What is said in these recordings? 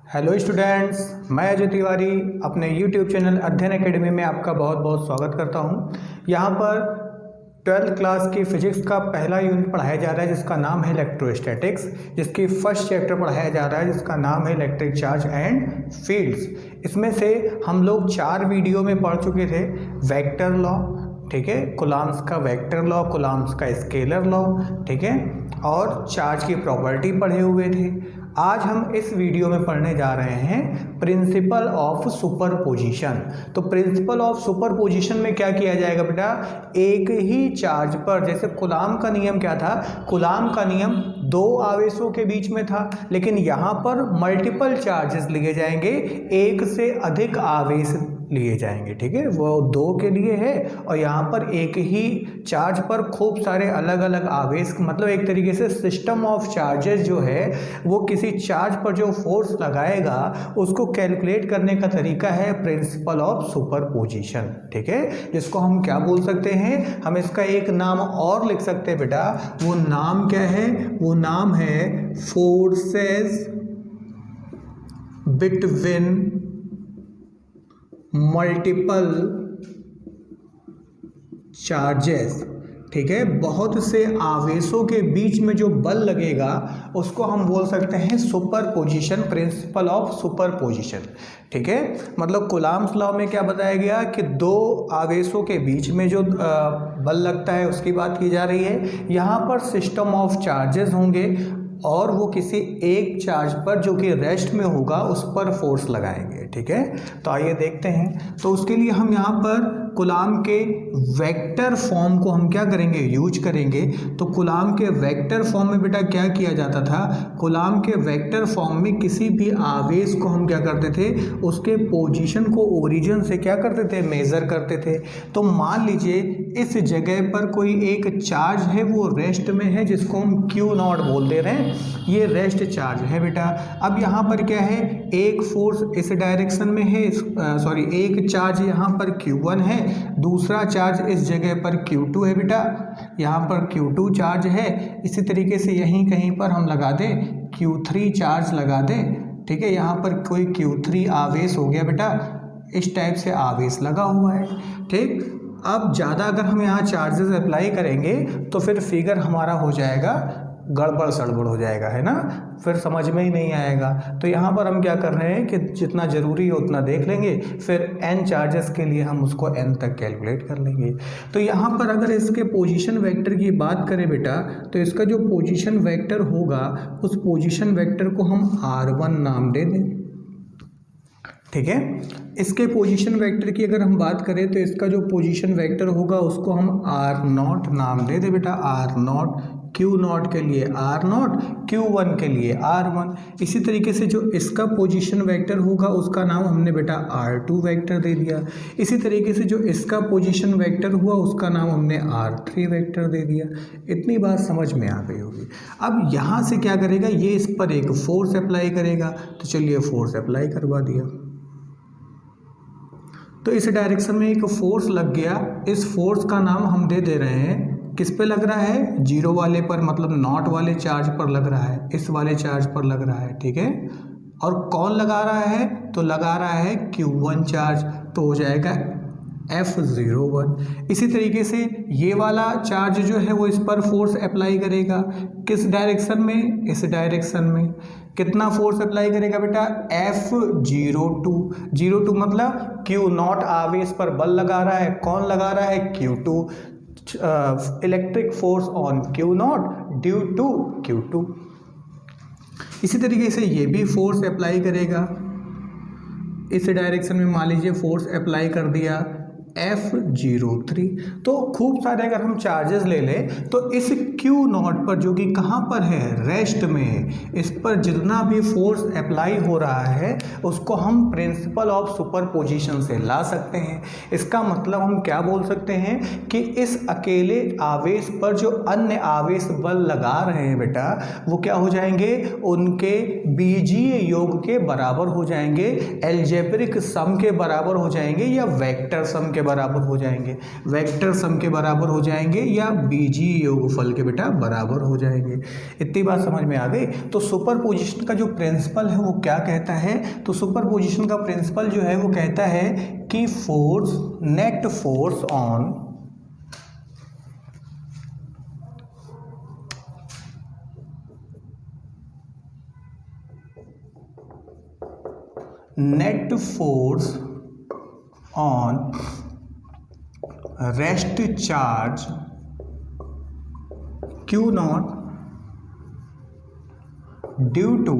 Hello students, मैं अजय तिवारी अपने YouTube channel अध्ययन एकेडमी में आपका बहुत बहुत स्वागत करता हूं। यहां पर 12th क्लास की फिजिक्स का पहला यूनिट पढ़ाया जा रहा है जिसका नाम है इलेक्ट्रोस्टैटिक्स, जिसकी फर्स्ट चैप्टर पढ़ाया जा रहा है जिसका नाम है इलेक्ट्रिक चार्ज एंड फील्ड्स। इसमें से हम लोग 4 वीडियो में पढ़ चुके थे वेक्टर लॉ, ठीक है, कूलॉम्स का वेक्टर लॉ, कूलॉम्स का स्केलर लॉ, ठीक है, और चार्ज की प्रॉपर्टी पढ़े हुए थे। आज हम इस वीडियो में पढ़ने जा रहे हैं प्रिंसिपल ऑफ सुपरपोजिशन। तो प्रिंसिपल ऑफ सुपरपोजिशन में क्या किया जाएगा बेटा, एक ही चार्ज पर, जैसे कूलॉम का नियम क्या था, कूलॉम का नियम 2 आवेशों के बीच में था, लेकिन यहाँ पर मल्टीपल चार्जेस लिए जाएंगे, एक से अधिक आवेश लिए जाएंगे, ठीक है, वो 2 के लिए है और यहाँ पर एक ही चार्ज पर खूब सारे अलग अलग आवेश, मतलब एक तरीके से सिस्टम ऑफ चार्जेस जो है वो किसी चार्ज पर जो फोर्स लगाएगा उसको कैलकुलेट करने का तरीका है प्रिंसिपल ऑफ सुपरपोजिशन, ठीक है, जिसको हम क्या बोल सकते हैं, हम इसका एक नाम और लिख सकते हैं बेटा। वो नाम क्या है, वो नाम है फोर्सेस बिटवीन मल्टीपल चार्जेस, ठीक है, बहुत से आवेशों के बीच में जो बल लगेगा उसको हम बोल सकते हैं सुपरपोजिशन, प्रिंसिपल ऑफ सुपरपोजिशन, ठीक है। मतलब कूलॉम्स लॉ में क्या बताया गया कि 2 आवेशों के बीच में जो बल लगता है उसकी बात की जा रही है। यहाँ पर सिस्टम ऑफ चार्जेस होंगे और वो किसी एक चार्ज पर जो कि रेस्ट में होगा उस पर फोर्स लगाएंगे, ठीक है। तो आइए देखते हैं। तो उसके लिए हम यहाँ पर कूलॉम के वेक्टर फॉर्म को हम क्या करेंगे, यूज करेंगे। तो कूलॉम के वेक्टर फॉर्म में बेटा क्या किया जाता था, कूलॉम के वेक्टर फॉर्म में किसी भी आवेश को हम क्या करते थे, उसके पोजीशन को ओरिजिन से क्या करते थे, मेजर करते थे। तो मान लीजिए इस जगह पर कोई एक चार्ज है, वो रेस्ट में है, जिसको हम Q0 बोल दे रहे हैं, ये रेस्ट चार्ज है बेटा। अब यहाँ पर क्या है, एक फोर्स इस डायरेक्शन में है, सॉरी, एक चार्ज यहाँ पर Q1 है, दूसरा चार्ज इस जगह पर Q2 है बेटा, यहाँ पर Q2 चार्ज है। इसी तरीके से यहीं कहीं पर हम लगा दें Q3 चार्ज लगा दें, ठीक है, यहाँ पर कोई Q3 आवेश हो गया बेटा, इस टाइप से आवेश लगा हुआ है, ठीक। अब ज़्यादा अगर हम यहाँ चार्जेस अप्लाई करेंगे तो फिर फिगर हमारा हो जाएगा गड़बड़ सड़बड़ हो जाएगा, है ना, फिर समझ में ही नहीं आएगा। तो यहाँ पर हम क्या कर रहे हैं कि जितना ज़रूरी है उतना देख लेंगे, फिर n चार्जेस के लिए हम उसको n तक कैलकुलेट कर लेंगे। तो यहाँ पर अगर इसके पोजीशन वेक्टर की बात करें बेटा, तो इसका जो पोजीशन वेक्टर होगा उस पोजीशन वेक्टर को हम r1 नाम दे दें, ठीक है। इसके पोजीशन वेक्टर की अगर हम बात करें तो इसका जो पोजीशन वेक्टर होगा उसको हम r0 नाम दे दें बेटा, r0, Q0 के लिए r0, Q1 के लिए r1। इसी तरीके से जो इसका पोजीशन वेक्टर होगा उसका नाम हमने बेटा r2 वेक्टर दे दिया। इसी तरीके से जो इसका पोजीशन वेक्टर हुआ उसका नाम हमने r3 वेक्टर दे दिया। इतनी बात समझ में आ गई होगी। अब यहाँ से क्या करेगा, ये इस पर एक फोर्स अप्लाई करेगा, तो चलिए फोर्स अप्लाई करवा दिया। तो इस डायरेक्शन में एक फोर्स लग गया, इस फोर्स का नाम हम दे दे रहे हैं, किस पे लग रहा है, 0 वाले पर, मतलब नॉट वाले चार्ज पर लग रहा है, इस वाले चार्ज पर लग रहा है, ठीक है। और कौन लगा रहा है, तो लगा रहा है Q1 चार्ज, तो हो जाएगा F01। इसी तरीके से ये वाला चार्ज जो है वो इस पर फोर्स अप्लाई करेगा, किस डायरेक्शन में, इस डायरेक्शन में। कितना फोर्स अप्लाई करेगा बेटा, F02 मतलब Q0 आवेश पर बल लगा रहा है, कौन लगा रहा है, Q2, electric force on Q0 due to Q2। इसी तरीके से ये भी फोर्स अप्लाई करेगा, इस डायरेक्शन में मान लीजिए फोर्स अप्लाई कर दिया F03। तो खूब सारे अगर हम चार्जेस ले लें तो इस Q0 पर जो कि कहाँ पर है, रेस्ट में है, इस पर जितना भी फोर्स अप्लाई हो रहा है उसको हम प्रिंसिपल ऑफ सुपरपोजिशन से ला सकते हैं। इसका मतलब हम क्या बोल सकते हैं कि इस अकेले आवेश पर जो अन्य आवेश बल लगा रहे हैं बेटा, वो क्या हो जाएंगे, उनके बीजीय योग के बराबर हो जाएंगे, एल्जेब्रिक सम के बराबर हो जाएंगे, या वेक्टर सम के बराबर हो जाएंगे, वेक्टर सम के बराबर हो जाएंगे, या बीजीय योगफल के बेटा बराबर हो जाएंगे। इतनी बात समझ में आ गई। तो सुपरपोजिशन का जो प्रिंसिपल है वो क्या कहता है, तो सुपरपोजिशन का प्रिंसिपल जो है वो कहता है कि force, net force on net force on rest charge Q naught due to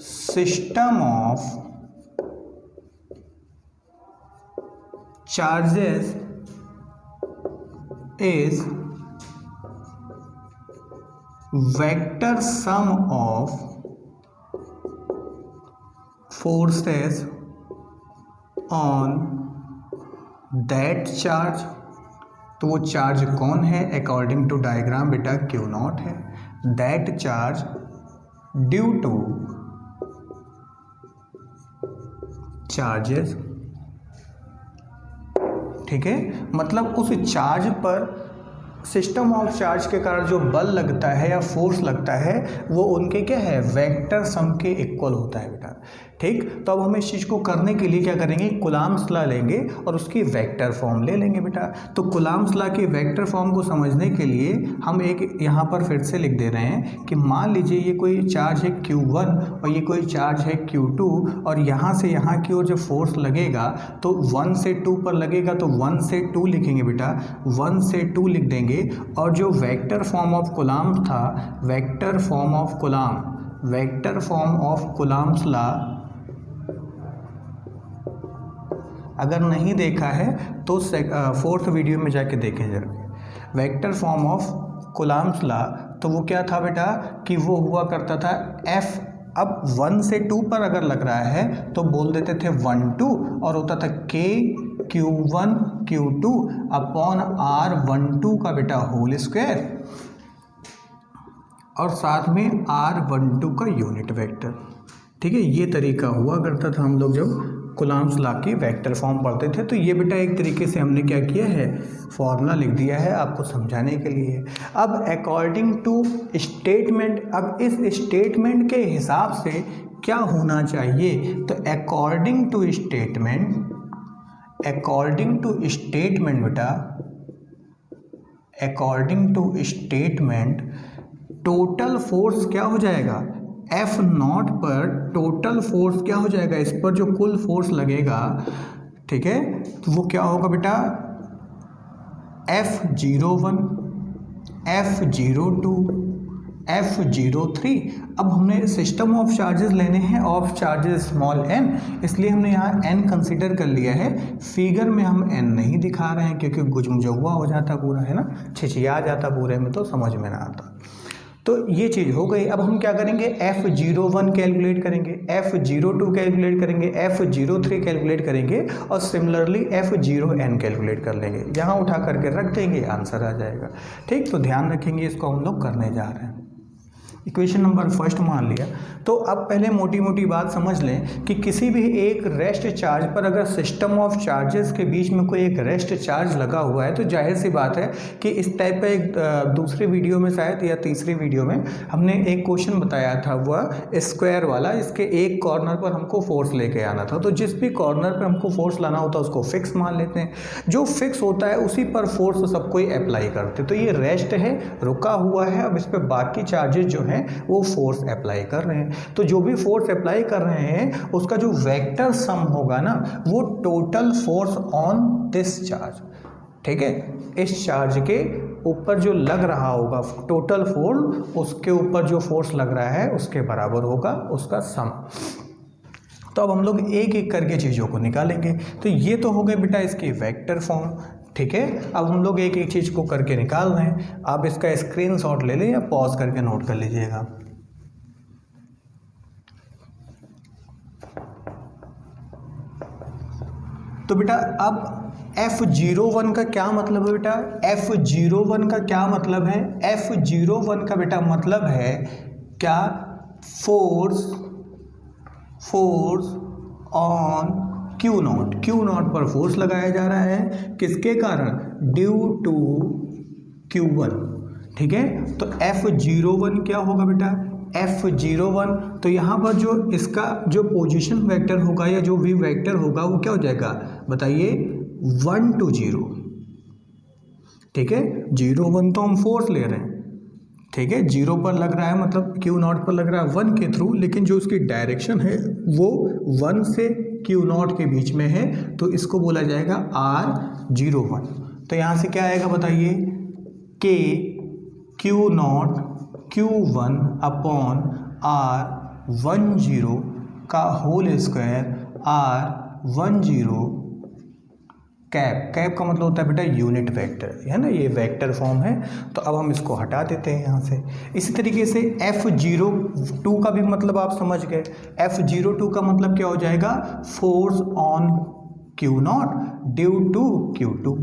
system of charges is vector sum of forces on that charge. तो वो चार्ज कौन है, अकॉर्डिंग टू डायग्राम बेटा Q नॉट है। That charge due to charges, ठीक है, मतलब उस चार्ज पर सिस्टम ऑफ चार्ज के कारण जो बल लगता है या फोर्स लगता है वो उनके क्या है, वेक्टर सम के इक्वल होता है बेटा। ठीक, तो अब हम इस चीज़ को करने के लिए क्या करेंगे, कूलम्ब्स लॉ लेंगे और उसकी वेक्टर फॉर्म ले लेंगे बेटा। तो कूलम्ब्स लॉ की वेक्टर फॉर्म को समझने के लिए हम एक यहाँ पर फिर से लिख दे रहे हैं कि मान लीजिए ये कोई चार्ज है Q1 और ये कोई चार्ज है Q2, और यहाँ से यहाँ की ओर जब फोर्स लगेगा तो 1 से 2 पर लगेगा, तो 1 से 2 लिखेंगे बेटा, 1 से 2 लिख देंगे। और जो वेक्टर फॉर्म ऑफ कूलम्ब था, vector form of coulomb, vector form of Coulomb's law अगर नहीं देखा है तो फोर्थ वीडियो में जाके देखें जरा। Vector form of Coulomb's law तो वो क्या था बेटा कि वो हुआ करता था F, अब 1 से 2 पर अगर लग रहा है तो बोल देते थे 1 2, और होता था K Q1 Q2 upon R12 का बेटा होल स्क्वायर, और साथ में R12 का यूनिट वेक्टर। ठीक है, ये तरीका हुआ करता था हम लोग जब कूलम्ब्स लॉ की वेक्टर फॉर्म पढ़ते थे। तो ये बेटा एक तरीके से हमने क्या किया है, फॉर्मूला लिख दिया है आपको समझाने के लिए। अब अकॉर्डिंग टू स्टेटमेंट, अब इस स्टेटमेंट के हिसाब से क्या होना चाहिए, तो according to statement, according to statement बेटा, according to statement total force क्या हो जाएगा, F नॉट पर टोटल फोर्स क्या हो जाएगा, इस पर जो कुल फोर्स लगेगा, ठीक है, तो वो क्या होगा बेटा F01, F02, F03। अब हमने सिस्टम ऑफ चार्जेस लेने हैं, ऑफ चार्जेस स्मॉल n, इसलिए हमने यहाँ n कंसीडर कर लिया है। फिगर में हम n नहीं दिखा रहे हैं क्योंकि गुजमुजवा हो जाता पूरा, है ना, छिछिया जाता पूरे में तो समझ में ना आता। तो ये चीज़ हो गई। अब हम क्या करेंगे, F01 कैलकुलेट करेंगे, F02 कैलकुलेट करेंगे, F03 कैलकुलेट करेंगे, और सिमिलरली F0n कैलकुलेट कर लेंगे। यहाँ उठा करके रख देंगे, आंसर आ जाएगा। ठीक, तो ध्यान रखेंगे, इसको हम लोग करने जा रहे हैं। इक्वेशन नंबर फर्स्ट मान लिया। तो अब पहले मोटी मोटी बात समझ लें कि किसी भी एक रेस्ट चार्ज पर अगर सिस्टम ऑफ चार्जेस के बीच में कोई एक रेस्ट चार्ज लगा हुआ है तो जाहिर सी बात है कि इस टाइप का एक दूसरे वीडियो में शायद या तीसरी वीडियो में हमने एक क्वेश्चन बताया था, वह स्क्वायर वाला, इसके एक कॉर्नर पर हमको फोर्स लेके आना था। तो जिस भी कॉर्नर पर हमको फोर्स लाना होता है उसको फिक्स मान लेते हैं, जो फिक्स होता है उसी पर फोर्स सब कोई अप्लाई करते। तो ये रेस्ट है, रुका हुआ है, अब इस पर बाकी चार्जेस जो हैं वो फोर्स अप्लाई कर रहे हैं। तो जो भी फोर्स अप्लाई कर रहे हैं उसका जो वेक्टर सम होगा ना, वो total force on this charge, ठीक है, इस चार्ज के ऊपर जो लग रहा होगा टोटल फोर्स, उसके ऊपर जो फोर्स लग रहा है उसके बराबर होगा उसका सम। तो अब हम लोग एक एक करके चीज़ों को निकालेंगे। तो ये तो हो गए बेटा इसकी वेक्टर फॉर्म, ठीक है। अब हम लोग एक एक चीज़ को करके निकाल रहे हैं। आप इसका स्क्रीनशॉट ले लें या पॉज करके नोट कर लीजिएगा। तो बेटा अब F01 का क्या मतलब है बेटा, F01 का क्या मतलब है, F01 का बेटा मतलब है क्या, फोर्स ऑन क्यू नॉट पर फोर्स लगाया जा रहा है किसके कारण, ड्यू टू Q1, ठीक है। तो F01 क्या होगा बेटा, F01, तो यहाँ पर जो इसका जो पोजीशन वेक्टर होगा या जो वी वेक्टर होगा वो क्या हो जाएगा बताइए, 1 to 0, ठीक है। 0 1 तो हम फोर्स ले रहे हैं, ठीक है, 0 पर लग रहा है मतलब Q0 पर लग रहा है 1 के थ्रू, लेकिन जो उसकी डायरेक्शन है वो 1 से Q0 के बीच में है, तो इसको बोला जाएगा R01। तो यहाँ से क्या आएगा बताइए, K Q0 Q1 upon R10 का होल स्क्वायर R10 कैप का मतलब होता है बेटा यूनिट वेक्टर, है ना, ये वेक्टर फॉर्म है। तो अब हम इसको हटा देते हैं यहाँ से। इसी तरीके से F02 का भी मतलब आप समझ गए। F02 का मतलब क्या हो जाएगा, force on Q0 due to Q2,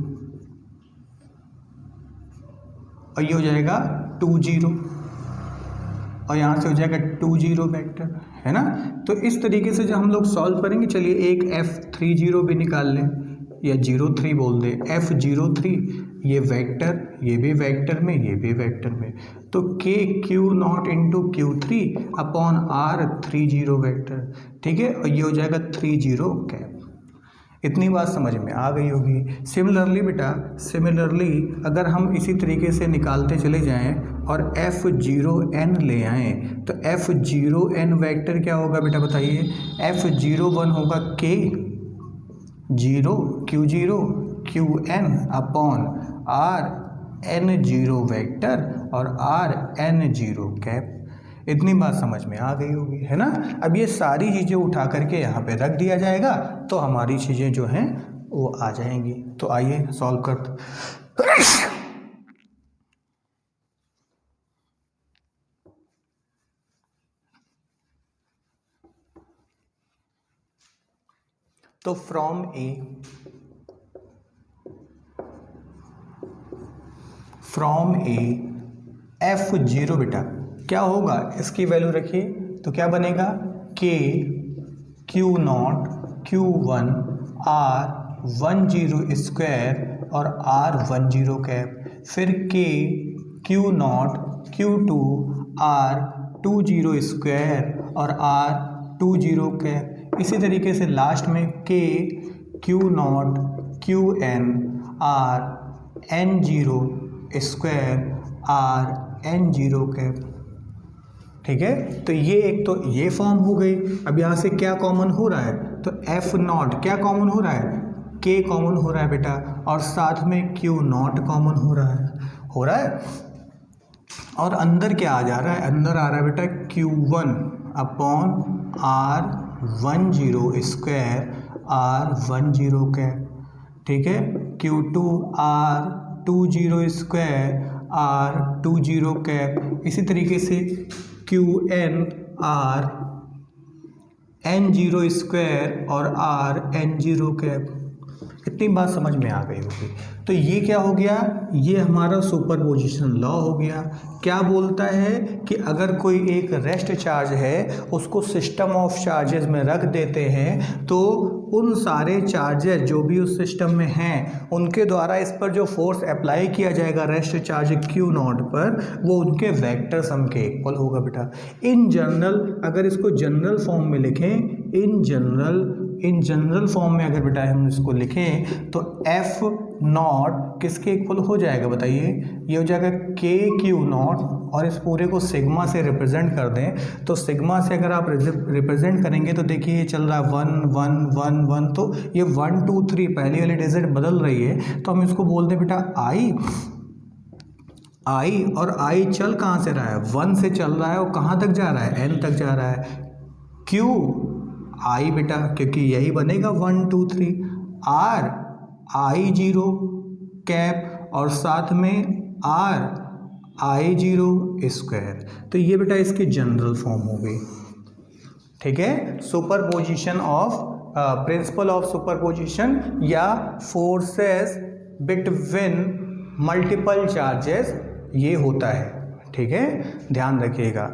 और ये हो जाएगा 20, और यहाँ से हो जाएगा 20 वेक्टर, है ना। तो इस तरीके से जब हम लोग सॉल्व करेंगे, चलिए एक F30 भी निकाल लें, या 03 बोल दे, F03, ये वेक्टर, ये भी वेक्टर में, ये भी वेक्टर में, तो K Q0 into Q3 upon R30 vector, ठीक है, और ये हो जाएगा 30 कैप। इतनी बात समझ में आ गई होगी। सिमिलरली बेटा, अगर हम इसी तरीके से निकालते चले जाएं और F0n ले आएँ, तो F0n वेक्टर क्या होगा बेटा बताइए, F01 होगा K 0 Q0 Qn upon Rn0 vector और Rn0 कैप। इतनी बात समझ में आ गई होगी, है ना। अब ये सारी चीज़ें उठा करके यहाँ पे रख दिया जाएगा, तो हमारी चीज़ें जो हैं वो आ जाएंगी। तो आइए सॉल्व करते। तो फ्रॉम ए F0 बेटा क्या होगा, इसकी वैल्यू रखिए, तो क्या बनेगा, K Q0 Q1 R10 square और R10 कैप, फिर K Q0 Q2 R20 square और R20 कैप। इसी तरीके से लास्ट में K Q0 Qn Rn0 square Rn0 cap, ठीक है। तो ये एक तो ये फॉर्म हो गई। अब यहाँ से क्या कॉमन हो रहा है, तो F0 क्या कॉमन हो रहा है, K कॉमन हो रहा है बेटा, और साथ में Q0 कॉमन हो रहा है, और अंदर क्या आ जा रहा है, अंदर आ रहा है बेटा Q1 upon R10 square R10 cap, ठीक है, Q2 R20 square R20 cap. इसी तरीके से Qn Rn0 स्क्वायर और Rn0 कैप। इतनी बात समझ में आ गई होगी। तो ये क्या हो गया, ये हमारा सुपरपोजिशन लॉ हो गया। क्या बोलता है कि अगर कोई एक रेस्ट चार्ज है, उसको सिस्टम ऑफ चार्जेस में रख देते हैं, तो उन सारे चार्जेस जो भी उस सिस्टम में हैं, उनके द्वारा इस पर जो फोर्स अप्लाई किया जाएगा रेस्ट चार्ज Q0 पर, वो उनके वेक्टर सम के इक्वल होगा बेटा। इन जनरल, अगर इसको जनरल फॉर्म में लिखें, इन जनरल फॉर्म में अगर बेटा हम इसको लिखें, तो F0 किसके इक्वल हो जाएगा बताइए, ये हो जाएगा K Q0, और इस पूरे को सिग्मा से रिप्रेजेंट कर दें, तो सिग्मा से अगर आप रिप्रेजेंट करेंगे तो देखिए ये चल रहा है 1 1 1 1, तो ये 1 2 3 पहली वाली डिजिट बदल रही है, तो हम इसको बोल दें बेटा I, और I चल कहाँ से रहा है, 1 से चल रहा है, और कहाँ तक जा रहा है, N तक जा रहा है। Q I बेटा, क्योंकि यही बनेगा 1 2 3, R I0 कैप, और साथ में R I0 स्क्वायर। तो ये बेटा इसकी जनरल फॉर्म हो गई, ठीक है। Superposition of principle of superposition या फोर्सेस बिटवीन मल्टीपल चार्जेस, ये होता है, ठीक है, ध्यान रखिएगा।